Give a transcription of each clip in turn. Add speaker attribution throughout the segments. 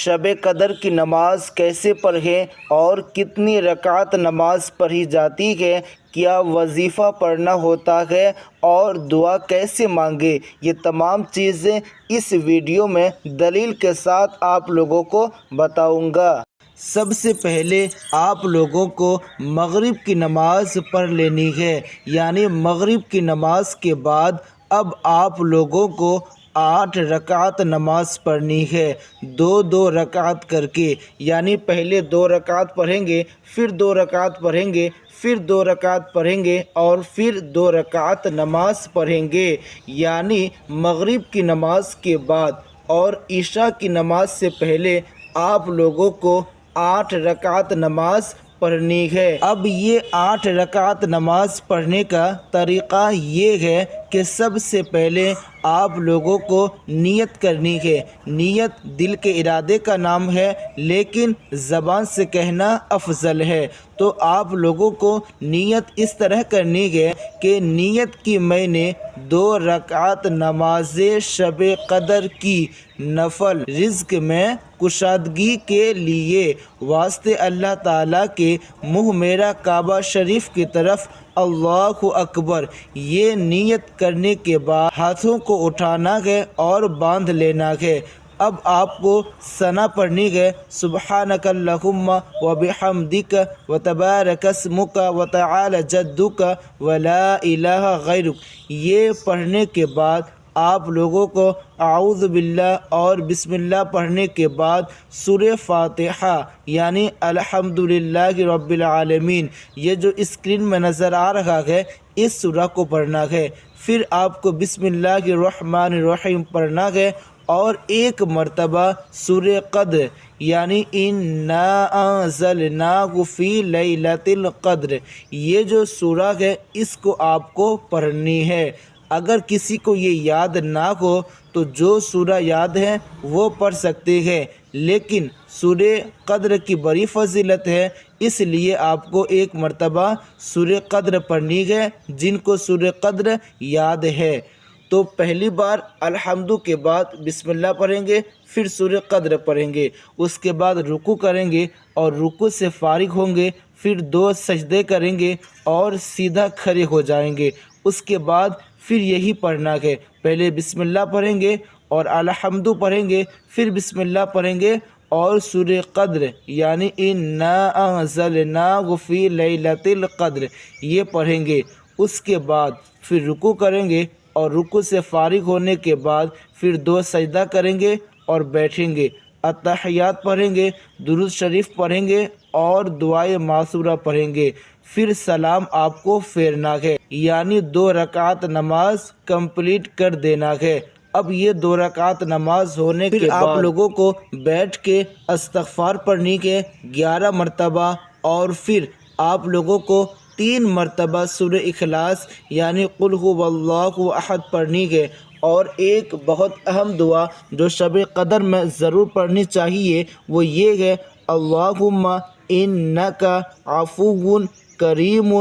Speaker 1: شب قدر کی نماز کیسے پڑھیں اور کتنی رکعت نماز پڑھی جاتی ہے، کیا وظیفہ پڑھنا ہوتا ہے اور دعا کیسے مانگے، یہ تمام چیزیں اس ویڈیو میں دلیل کے ساتھ آپ لوگوں کو بتاؤں گا۔ سب سے پہلے آپ لوگوں کو مغرب کی نماز پڑھ لینی ہے، یعنی مغرب کی نماز کے بعد اب آپ لوگوں کو 8 رکعت نماز پڑھنی ہے، 2 رکعت کر کے، یعنی پہلے 2 رکعت پڑھیں گے، پھر 2 رکعت پڑھیں گے، پھر 2 رکعت پڑھیں گے اور پھر 2 رکعت نماز پڑھیں گے، یعنی مغرب کی نماز کے بعد اور عشاء کی نماز سے پہلے آپ لوگوں کو 8 رکعت نماز پڑھنی ہے۔ اب یہ 8 رکعت نماز پڑھنے کا طریقہ یہ ہے کہ سب سے پہلے آپ لوگوں کو نیت کرنی ہے۔ نیت دل کے ارادے کا نام ہے، لیکن زبان سے کہنا افضل ہے، تو آپ لوگوں کو نیت اس طرح کرنی ہے کہ نیت کی میں نے 2 رکعت نماز شب قدر کی نفل رزق میں کشادگی کے لیے واسطے اللہ تعالیٰ کے منہ میرا کعبہ شریف کی طرف اللہ اکبر، یہ نیت کرنے کے بعد ہاتھوں کو اٹھانا ہے اور باندھ لینا ہے۔ اب آپ کو ثنا پڑھنی ہے، سبحانک اللہم وبحمدک وتبارک اسمک وتعالی جدک ولا الہ غیرک۔ یہ پڑھنے کے بعد آپ لوگوں کو اعوذ باللہ اور بسم اللہ پڑھنے کے بعد سورہ فاتحہ یعنی الحمدللہ رب العالمین، یہ جو اسکرین میں نظر آ رہا ہے، اس سورہ کو پڑھنا ہے۔ پھر آپ کو بسم اللہ الرحمن الرحیم پڑھنا ہے اور 1 مرتبہ سورہ قدر یعنی انا انزلناہ فی لیلۃ القدر، یہ جو سورہ ہے اس کو آپ کو پڑھنی ہے۔ اگر کسی کو یہ یاد نہ ہو تو جو سورہ یاد ہے وہ پڑھ سکتے ہیں، لیکن سورہ قدر کی بڑی فضیلت ہے، اس لیے آپ کو 1 مرتبہ سورہ قدر پڑھنی ہے جن کو سورہ قدر یاد ہے۔ تو پہلی بار الحمد کے بعد بسم اللہ پڑھیں گے، پھر سورہ قدر پڑھیں گے، اس کے بعد رکوع کریں گے اور رکوع سے فارغ ہوں گے، پھر 2 سجدے کریں گے اور سیدھا کھڑے ہو جائیں گے۔ اس کے بعد پھر یہی پڑھنا ہے، پہلے بسم اللہ پڑھیں گے اور الحمد پڑھیں گے، پھر بسم اللہ پڑھیں گے اور سورہ قدر یعنی انا انزلناہ فی لیلۃ القدر یہ پڑھیں گے۔ اس کے بعد پھر رکوع کریں گے اور رکوع سے فارغ ہونے کے بعد پھر 2 سجدہ کریں گے اور بیٹھیں گے، اتحیات پڑھیں گے، درود شریف پڑھیں گے اور دعائے معثورہ پڑھیں گے، پھر سلام آپ کو پھیرنا ہے، یعنی 2 رکعت نماز کمپلیٹ کر دینا ہے۔ اب یہ 2 رکعت نماز ہونے کے بعد آپ لوگوں کو بیٹھ کے استغفار پڑھنی ہے 11 مرتبہ، اور پھر آپ لوگوں کو 3 مرتبہ سورہ اخلاص یعنی قل هو اللہ احد پڑھنی ہے، اور ایک بہت اہم دعا جو شب قدر میں ضرور پڑھنی چاہیے وہ یہ ہے اللہم انک عفو کریم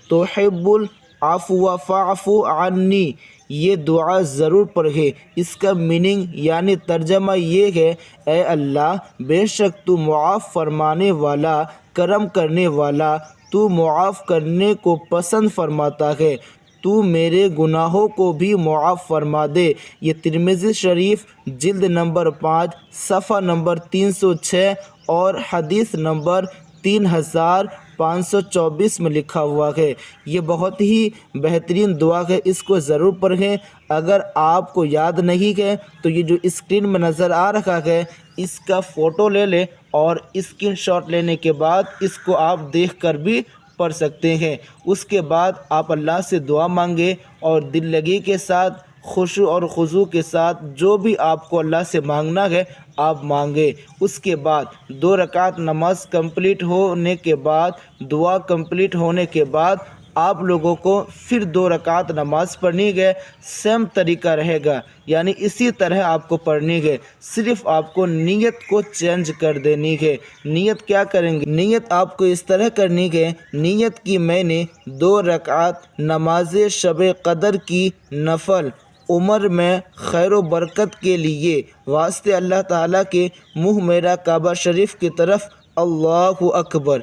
Speaker 1: تحب العفو فاعف عنی، یہ دعا ضرور پڑھے۔ اس کا میننگ یعنی ترجمہ یہ ہے، اے اللہ بے شک تو معاف فرمانے والا، کرم کرنے والا، تو معاف کرنے کو پسند فرماتا ہے، تو میرے گناہوں کو بھی معاف فرما دے۔ یہ ترمذی شریف جلد نمبر 5 صفحہ نمبر 306 اور حدیث نمبر 3524 میں لکھا ہوا ہے۔ یہ بہت ہی بہترین دعا ہے، اس کو ضرور پڑھیں۔ اگر آپ کو یاد نہیں ہے تو یہ جو اسکرین میں نظر آ رہا ہے اس کا فوٹو لے لیں اور اسکرین شاٹ لینے کے بعد اس کو آپ دیکھ کر بھی پڑھ سکتے ہیں۔ اس کے بعد آپ اللہ سے دعا مانگیں اور دل لگی کے ساتھ، خشوع اور خضوع کے ساتھ جو بھی آپ کو اللہ سے مانگنا ہے آپ مانگیں۔ اس کے بعد 2 رکعت نماز کمپلیٹ ہونے کے بعد، دعا کمپلیٹ ہونے کے بعد آپ لوگوں کو پھر 2 رکعت نماز پڑھنی ہے، سیم طریقہ رہے گا، یعنی اسی طرح آپ کو پڑھنی ہے، صرف آپ کو نیت کو چینج کر دینی ہے۔ نیت کیا کریں گے؟ نیت آپ کو اس طرح کرنی ہے، نیت کی میں نے 2 رکعت نماز شب قدر کی نفل عمر میں خیر و برکت کے لیے واسطے اللہ تعالیٰ کے منہ میرا کعبہ شریف کی طرف اللہ اکبر۔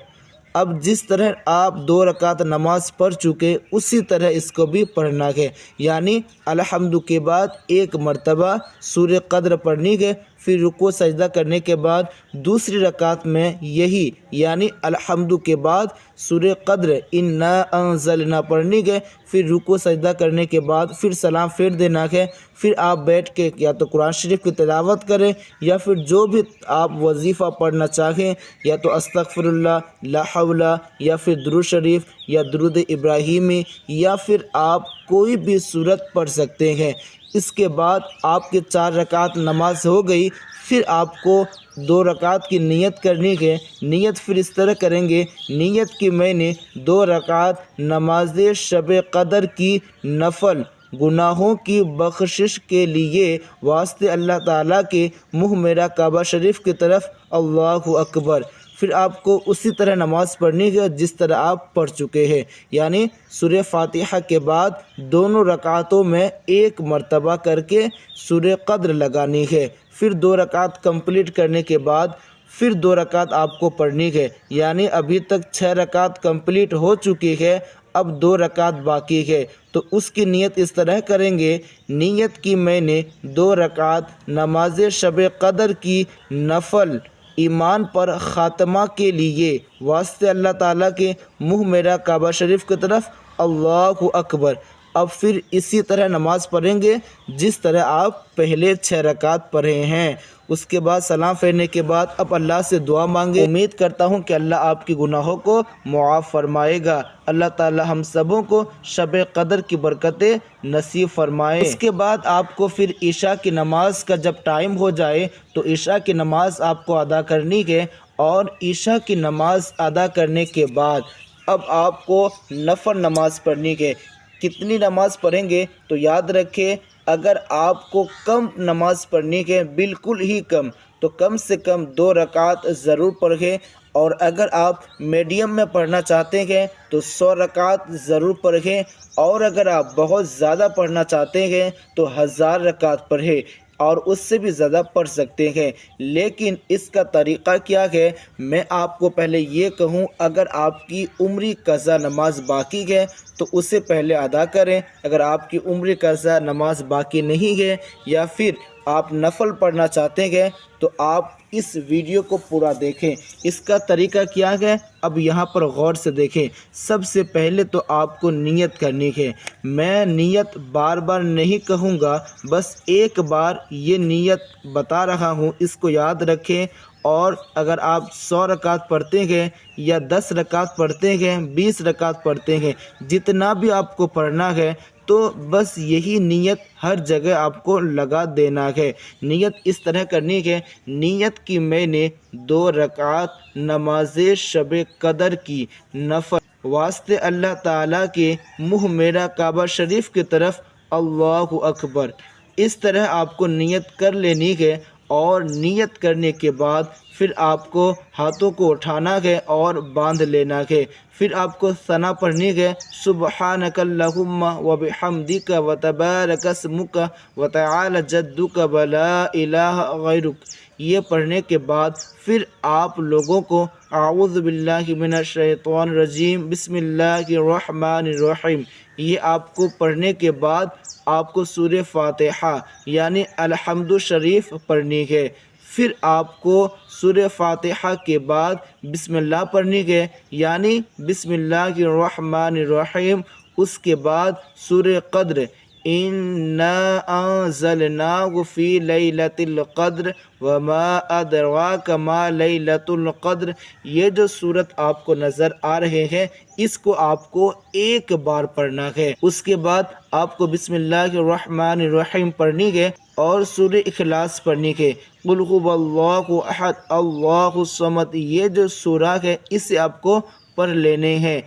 Speaker 1: اب جس طرح آپ 2 رکعت نماز پڑھ چکے اسی طرح اس کو بھی پڑھنا ہے، یعنی الحمد کے بعد 1 مرتبہ سورہ قدر پڑھنی ہے، پھر رکوع سجدہ کرنے کے بعد دوسری رکعت میں یہی یعنی الحمد کے بعد سورہ قدر انا انزلنا پڑھنی ہے، پھر رکوع سجدہ کرنے کے بعد پھر سلام پھیر دینا ہے، پھر آپ بیٹھ کے یا تو قرآن شریف کی تلاوت کریں یا پھر جو بھی آپ وظیفہ پڑھنا چاہیں، یا تو استغفر اللہ، لا حول، یا پھر درود شریف یا درود ابراہیمی، یا پھر آپ کوئی بھی صورت پڑھ سکتے ہیں۔ اس کے بعد آپ کے 4 رکعت نماز ہو گئی، پھر آپ کو 2 رکعت کی نیت کرنی ہے۔ نیت پھر اس طرح کریں گے، نیت کی میں نے 2 رکعت نماز شب قدر کی نفل گناہوں کی بخشش کے لیے واسطے اللہ تعالیٰ کے منہ میرا کعبہ شریف کی طرف اللہ اکبر۔ پھر آپ کو اسی طرح نماز پڑھنی ہے جس طرح آپ پڑھ چکے ہیں، یعنی سورہ فاتحہ کے بعد دونوں رکعتوں میں 1 مرتبہ کر کے سورہ قدر لگانی ہے۔ پھر 2 رکعت کمپلیٹ کرنے کے بعد پھر 2 رکعت آپ کو پڑھنی ہے، یعنی ابھی تک 6 رکعت کمپلیٹ ہو چکی ہے، اب 2 رکعت باقی ہے، تو اس کی نیت اس طرح کریں گے۔ نیت کی میں نے 2 رکعت نماز شب قدر کی نفل ایمان پر خاتمہ کے لیے واسطے اللہ تعالیٰ کے منہ میرا کعبہ شریف کی طرف اللہ اکبر۔ اب پھر اسی طرح نماز پڑھیں گے جس طرح آپ پہلے 6 رکعت پڑھے ہیں۔ اس کے بعد سلام پھیرنے کے بعد اب اللہ سے دعا مانگے۔ امید کرتا ہوں کہ اللہ آپ کی گناہوں کو معاف فرمائے گا۔ اللہ تعالی ہم سبوں کو شب قدر کی برکتیں نصیب فرمائے۔ اس کے بعد آپ کو پھر عشاء کی نماز کا جب ٹائم ہو جائے تو عشاء کی نماز آپ کو ادا کرنی ہے، اور عشاء کی نماز ادا کرنے کے بعد اب آپ کو نفل نماز پڑھنی ہے۔ کتنی نماز پڑھیں گے تو یاد رکھیں، اگر آپ کو کم نماز پڑھنی ہے، بالکل ہی کم، تو کم سے کم 2 رکعت ضرور پڑھیں، اور اگر آپ میڈیم میں پڑھنا چاہتے ہیں تو 100 رکعت ضرور پڑھیں، اور اگر آپ بہت زیادہ پڑھنا چاہتے ہیں تو 1000 رکعت پڑھیں، اور اس سے بھی زیادہ پڑھ سکتے ہیں۔ لیکن اس کا طریقہ کیا ہے، میں آپ کو پہلے یہ کہوں، اگر آپ کی عمری قضا نماز باقی ہے تو اسے پہلے ادا کریں۔ اگر آپ کی عمری قضا نماز باقی نہیں ہے یا پھر آپ نفل پڑھنا چاہتے ہیں تو آپ اس ویڈیو کو پورا دیکھیں۔ اس کا طریقہ کیا ہے، اب یہاں پر غور سے دیکھیں۔ سب سے پہلے تو آپ کو نیت کرنی ہے۔ میں نیت بار بار نہیں کہوں گا، بس ایک بار یہ نیت بتا رہا ہوں، اس کو یاد رکھیں۔ اور اگر آپ 100 رکعت پڑھتے ہیں یا 10 رکعت پڑھتے ہیں، 20 رکعت پڑھتے ہیں، جتنا بھی آپ کو پڑھنا ہے تو بس یہی نیت ہر جگہ آپ کو لگا دینا ہے۔ نیت اس طرح کرنی ہے، نیت کی میں نے 2 رکعت نماز شب قدر کی نفل واسطے اللہ تعالیٰ کے منہ میرا کعبہ شریف کی طرف اللہ اکبر۔ اس طرح آپ کو نیت کر لینی ہے، اور نیت کرنے کے بعد پھر آپ کو ہاتھوں کو اٹھانا ہے اور باندھ لینا ہے۔ پھر آپ کو ثنا پڑھنی ہے، سبحانک اللہم وبحمدک وتبارک اسمک وتعالی جدک ولا الہ غیرک۔ یہ پڑھنے کے بعد پھر آپ لوگوں کو اعوذ باللہ من الشیطان الرجیم بسم اللہ الرحمن الرحیم، یہ آپ کو پڑھنے کے بعد آپ کو سورہ فاتحہ یعنی الحمد شریف پڑھنی ہے۔ پھر آپ کو سورہ فاتحہ کے بعد بسم اللہ پڑھنی ہے، یعنی بسم اللہ الرحمن الرحیم۔ اس کے بعد سورہ قدر انا انزلناه فی لیلۃ القدر وما ادراک ما لیلۃ القدر، یہ جو صورت آپ کو نظر آ رہے ہیں اس کو آپ کو 1 بار پڑھنا ہے۔ اس کے بعد آپ کو بسم اللہ الرحمن الرحیم پڑھنی ہے اور سورہ اخلاص پڑھنی ہے۔ قل هو اللہ احد اللہ الصمد، یہ جو سورہ ہے اسے آپ کو پڑھ لینے ہیں۔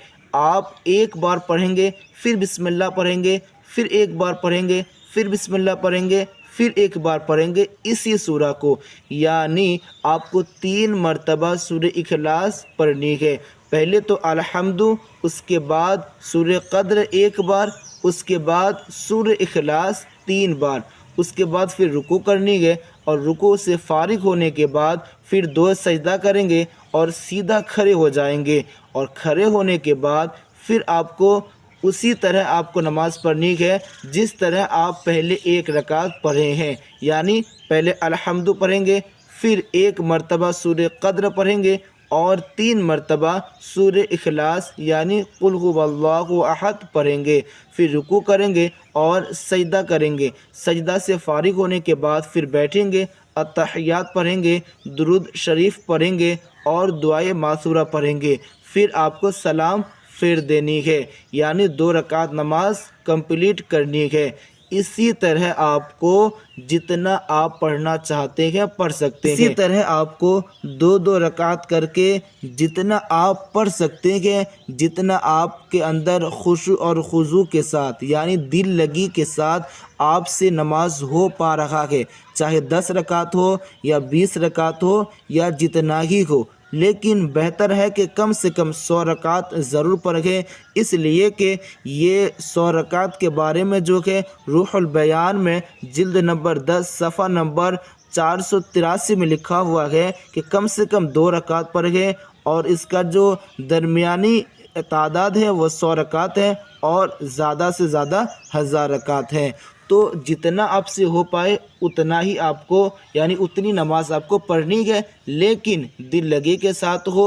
Speaker 1: آپ 1 بار پڑھیں گے، پھر بسم اللہ پڑھیں گے، پھر 1 بار پڑھیں گے، پھر بسم اللہ پڑھیں گے، پھر 1 بار پڑھیں گے اسی سورہ کو، یعنی آپ کو 3 مرتبہ سورہ اخلاص پڑھنی ہے۔ پہلے تو الحمد، اس کے بعد سورہ قدر 1 بار، اس کے بعد سورہ اخلاص 3 بار۔ اس کے بعد پھر رکوع کرنی ہے اور رکوع سے فارغ ہونے کے بعد پھر 2 سجدہ کریں گے اور سیدھا کھڑے ہو جائیں گے، اور کھڑے ہونے کے بعد پھر آپ کو اسی طرح آپ کو نماز پڑھنی ہے جس طرح آپ پہلے 1 رکعت پڑھے ہیں، یعنی پہلے الحمد پڑھیں گے، پھر 1 مرتبہ سورہ قدر پڑھیں گے اور 3 مرتبہ سورہ اخلاص یعنی قل هو اللہ احد پڑھیں گے، پھر رکوع کریں گے اور سجدہ کریں گے۔ سجدہ سے فارغ ہونے کے بعد پھر بیٹھیں گے، اتحیات پڑھیں گے، درود شریف پڑھیں گے اور دعائے معثورہ پڑھیں گے، پھر آپ کو سلام پھیر دینی ہے، یعنی 2 رکعت نماز کمپلیٹ کرنی ہے۔ اسی طرح آپ کو جتنا آپ پڑھنا چاہتے ہیں پڑھ سکتے ہیں۔ اسی طرح آپ کو 2 رکعت کر کے جتنا آپ پڑھ سکتے ہیں، جتنا آپ کے اندر خشوع اور خضوع کے ساتھ یعنی دل لگی کے ساتھ آپ سے نماز ہو پا رہا ہے، چاہے 10 رکعت ہو یا 20 رکعت ہو یا جتنا ہی ہو، لیکن بہتر ہے کہ کم سے کم 100 رکعت ضرور پڑھیں، اس لیے کہ یہ 100 رکعت کے بارے میں جو کہ روح البیان میں جلد نمبر 10 صفحہ نمبر 483 میں لکھا ہوا ہے کہ کم سے کم 2 رکعت پڑھیں، اور اس کا جو درمیانی تعداد ہے وہ 100 رکعت ہے اور زیادہ سے زیادہ 1000 رکعت ہے۔ تو جتنا آپ سے ہو پائے اتنا ہی آپ کو یعنی اتنی نماز آپ کو پڑھنی ہے، لیکن دل لگی کے ساتھ ہو،